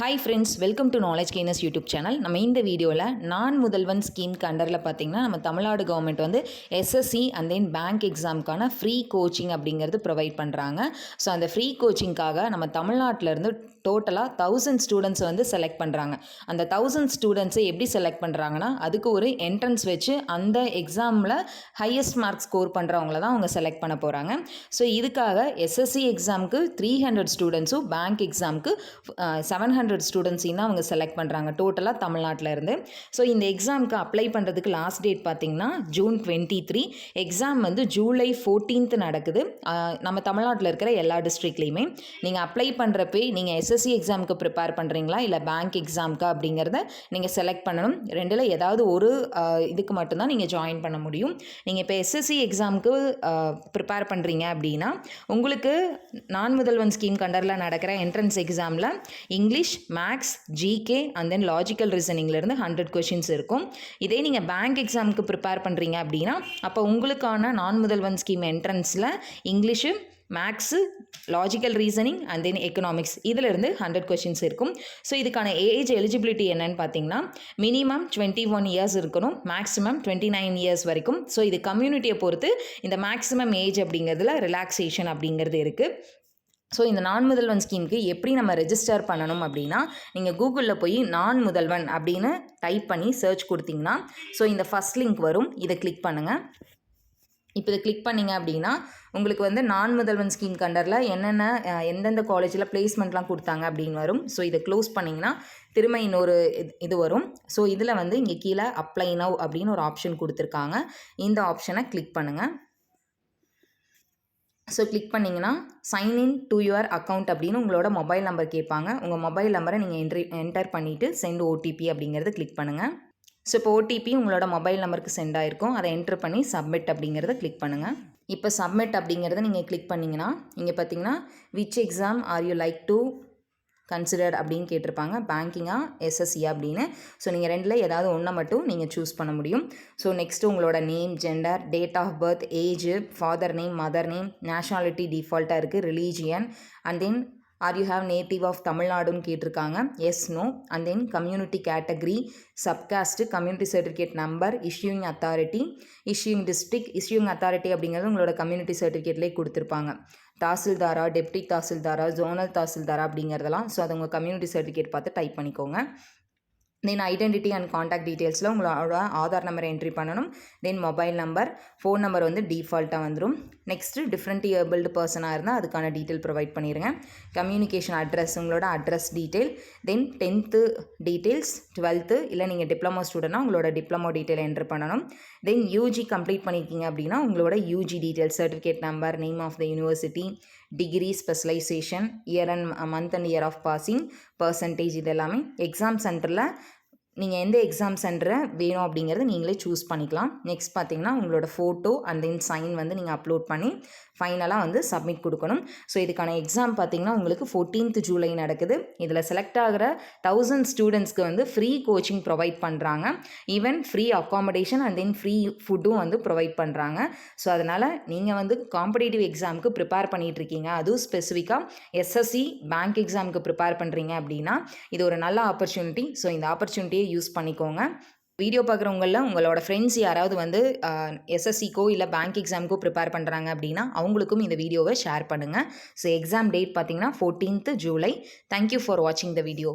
Hi friends, welcome to knowledge gainers YouTube channel. நம்ம இந்த வீடியோவில் நான் முதல்வன் ஸ்கீம்க்கு அண்டரில் பார்த்திங்கன்னா நம்ம தமிழ்நாடு கவர்மெண்ட் வந்து எஸ்எஸ்சி அண்ட் தென் பேங்க் எக்ஸாமுக்கான ஃப்ரீ கோச்சிங் அப்படிங்கிறது ப்ரொவைட் பண்ணுறாங்க. ஸோ அந்த ஃப்ரீ கோச்சிங்காக நம்ம தமிழ்நாட்டிலேருந்து டோட்டலாக 1000 ஸ்டூடெண்ட்ஸை வந்து செலக்ட் பண்ணுறாங்க. அந்த 1000 ஸ்டூடெண்ட்ஸை எப்படி செலக்ட் பண்ணுறாங்கன்னா, அதுக்கு ஒரு என்ட்ரன்ஸ் வச்சு அந்த எக்ஸாமில் ஹையஸ்ட் மார்க் ஸ்கோர் பண்ணுறவங்கள தான் அவங்க செலக்ட் பண்ண போகிறாங்க. ஸோ இதுக்காக எஸ்எஸ்சி எக்ஸாமுக்கு 300 ஸ்டூடெண்ட்ஸும் பேங்க் எக்ஸாமுக்கு 700 ஸ்டூடெண்ட்ஸையும் தான் அவங்க செலக்ட் பண்ணுறாங்க டோட்டலாக தமிழ்நாட்டில் இருந்து. ஸோ இந்த எக்ஸாமுக்கு அப்ளை பண்ணுறதுக்கு லாஸ்ட் டேட் பார்த்திங்கன்னா ஜூன் 23. எக்ஸாம் வந்து ஜூலை 14 நடக்குது. நம்ம தமிழ்நாட்டில் இருக்கிற எல்லா டிஸ்ட்ரிக்ட்லேயுமே நீங்கள் அப்ளை பண்ணுறப்பே நீங்கள் எஸ்எஸ்சி எக்ஸாமுக்கு ப்ரிப்பேர் பண்ணுறீங்களா இல்லை பேங்க் எக்ஸாமுக்கு அப்படிங்கிறத நீங்கள் செலக்ட் பண்ணணும். ரெண்டில் ஏதாவது ஒரு இதுக்கு மட்டும்தான் நீங்கள் ஜாயின் பண்ண முடியும். நீங்கள் இப்போ எஸ்எஸ்சி எக்ஸாமுக்கு ப்ரிப்பேர் பண்ணுறீங்க அப்படின்னா உங்களுக்கு நான் முதல்வன் ஸ்கீம் கண்டரில் நடக்கிற என்ட்ரன்ஸ் எக்ஸாமில் English, maths, GK and then logical ரீசனிங்லேருந்து 100 கொஷின்ஸ் இருக்கும். இதே நீங்கள் பேங்க் எக்ஸாமுக்கு ப்ரிப்பேர் பண்ணுறீங்க அப்படின்னா அப்போ உங்களுக்கான நான் முதல்வன் ஸ்கீம் என்ட்ரன்ஸில் English, maths, logical reasoning and then economics இதிலிருந்து 100 கொஷின்ஸ் இருக்கும். ஸோ இதுக்கான ஏஜ் எலிஜிபிலிட்டி என்னன்னு பார்த்தீங்கன்னா மினிமம் 21 இயர்ஸ் இருக்கணும், மேக்ஸிமம் 29 இயர்ஸ் வரைக்கும். ஸோ இது கம்யூனிட்டியை பொறுத்து இந்த மேக்ஸிமம் ஏஜ் அப்படிங்கிறதுல ரிலாக்ஸேஷன் அப்படிங்கிறது இருக்குது. ஸோ இந்த நான் முதல்வன் ஸ்கீமுக்கு எப்படி நம்ம ரெஜிஸ்டர் பண்ணணும் அப்படின்னா, நீங்கள் கூகுளில் போய் நான் முதல்வன் அப்படின்னு டைப் பண்ணி சர்ச் கொடுத்தீங்கன்னா ஸோ இந்த ஃபஸ்ட் லிங்க் வரும். இதை கிளிக் பண்ணுங்கள். இப்போ இதை கிளிக் பண்ணிங்க அப்படின்னா உங்களுக்கு வந்து நான் முதல்வன் ஸ்கீம் கண்டரில் என்னென்ன எந்தெந்த காலேஜில் பிளேஸ்மெண்ட்லாம் கொடுத்தாங்க அப்படின்னு வரும். ஸோ இதை க்ளோஸ் பண்ணிங்கன்னா திரும்ப இன்னொரு இது வரும். ஸோ இதில் வந்து இங்கே கீழே அப்ளை நவ் அப்படின்னு ஒரு ஆப்ஷன் கொடுத்துருக்காங்க. இந்த ஆப்ஷனை கிளிக் பண்ணுங்கள். ஸோ கிளிக் பண்ணிங்கன்னா சைன்இன் டு யுவர் அக்கௌண்ட் அப்படின்னு உங்களோட மொபைல் நம்பர் கேட்பாங்க. உங்கள் மொபைல் நம்பரை நீங்கள் என்டர் பண்ணிவிட்டு சென்ட் ஓடிபி அப்படிங்கிறது கிளிக் பண்ணுங்கள். ஸோ இப்போ ஓடிபி உங்களோட மொபைல் நம்பருக்கு சென்ட் ஆகிருக்கும். அதை என்ட்ரு பண்ணி சப்மிட் அப்படிங்கிறத கிளிக் பண்ணுங்கள். இப்போ சப்மிட் அப்படிங்கிறத நீங்கள் கிளிக் பண்ணிங்கன்னா இங்கே பார்த்தீங்கன்னா which exam are you like to consider அப்படின்னு கேட்டிருப்பாங்க. பேங்கிங்கா எஸ்எஸ்சியா அப்படின்னு. ஸோ நீங்கள் ரெண்டில் ஏதாவது ஒன்றை மட்டும் நீங்கள் சூஸ் பண்ண முடியும். ஸோ நெக்ஸ்ட்டு உங்களோட name, gender, date of birth, age, father name, mother name, nationality டிஃபால்ட்டாக இருக்குது, religion and then are you have native of தமிழ்நாடுன்னு கேட்டிருக்காங்க. Yes, no and then community category, subcaste, community certificate number, issuing authority, issuing district. Issuing authority அப்படிங்கிறது உங்களோட community சர்டிஃபிகேட்லேயே கொடுத்துருப்பாங்க. தாசில்தாரா, deputy தாசில்தாரா, zonal தாசில்தாரா அப்படிங்கிறதெல்லாம். So அது உங்கள் கம்யூனிட்டி சர்டிஃபிகேட் பார்த்து டைப் பண்ணிக்கோங்க. தென் ஐடென்டிட்டி அண்ட் காண்டாக்ட் டீட்டெயில்ஸில் உங்களோட ஆதார் நம்பரை என்ட்ரி பண்ணணும். தென் மொபைல் நம்பர், ஃபோன் நம்பர் வந்து டிஃபால்ட்டாக வந்துடும். நெக்ஸ்ட்டு டிஃப்ரெண்ட் ஏபிள்டு பர்சனாக இருந்தால் அதுக்கான டீட்டெயில் ப்ரொவைட் பண்ணிடுங்க. கம்யூனிகேஷன் அட்ரஸ், உங்களோட அட்ரஸ் டீட்டெயில், தென் 10th டீட்டெயில்ஸ், 12th இல்லை நீங்கள் டிப்ளமோ ஸ்டூடெண்ட்னா உங்களோட டிப்ளமோ டீட்டெயில் என்ட்ரு பண்ணணும். தென் யூஜி கம்ப்ளீட் பண்ணியிருக்கீங்க அப்படின்னா உங்களோட UG details, certificate number, name of the university, degree, specialisation, year and month and year of passing, percentage, இது எல்லாமே. எக்ஸாம் சென்டரில் நீங்கள் எந்த எக்ஸாம் சென்டரை வேணும் அப்படிங்கிறது நீங்களே சூஸ் பண்ணிக்கலாம். நெக்ஸ்ட் பார்த்தீங்கன்னா உங்களோட ஃபோட்டோ அண்ட் தென் சைன் வந்து நீங்கள் அப்லோட் பண்ணி ஃபைனலாக வந்து சப்மிட் கொடுக்கணும். ஸோ இதுக்கான எக்ஸாம் பார்த்தீங்கன்னா உங்களுக்கு 14th ஜூலை நடக்குது. இதில் செலக்ட் ஆகிற 1000 ஸ்டூடெண்ட்ஸ்க்கு வந்து ஃப்ரீ கோச்சிங் ப்ரொவைட் பண்ணுறாங்க. Even free accommodation and then free ஃபுட்டும் வந்து ப்ரொவைட் பண்ணுறாங்க. ஸோ அதனால் நீங்கள் வந்து காம்படிட்டிவ் எக்ஸாமுக்கு ப்ரிப்பேர் பண்ணிகிட்ருக்கீங்க, அதுவும் ஸ்பெசிஃபிக்காக எஸ்எஸ்சி பேங்க் எக்ஸாமுக்கு ப்ரிப்பேர் பண்ணுறீங்க அப்படின்னா இது ஒரு நல்ல ஆப்பர்ச்சுனிட்டி. ஸோ இந்த ஆப்பர்ச்சுனிட்டியை யூஸ் பண்ணிக்கோங்க. வீடியோ பார்க்குறவங்களில் உங்களோட ஃப்ரெண்ட்ஸ் யாராவது வந்து எஸ்எஸ்சிக்கோ இல்லை பேங்க் எக்ஸாமுக்கோ ப்ரிப்பேர் பண்ணுறாங்க அப்படின்னா அவங்களுக்கும் இந்த வீடியோவை ஷேர் பண்ணுங்கள். ஸோ எக்ஸாம் டேட் பார்த்தீங்கன்னா 14th ஜூலை. தேங்க்யூ ஃபார் வாட்சிங் த வீடியோ.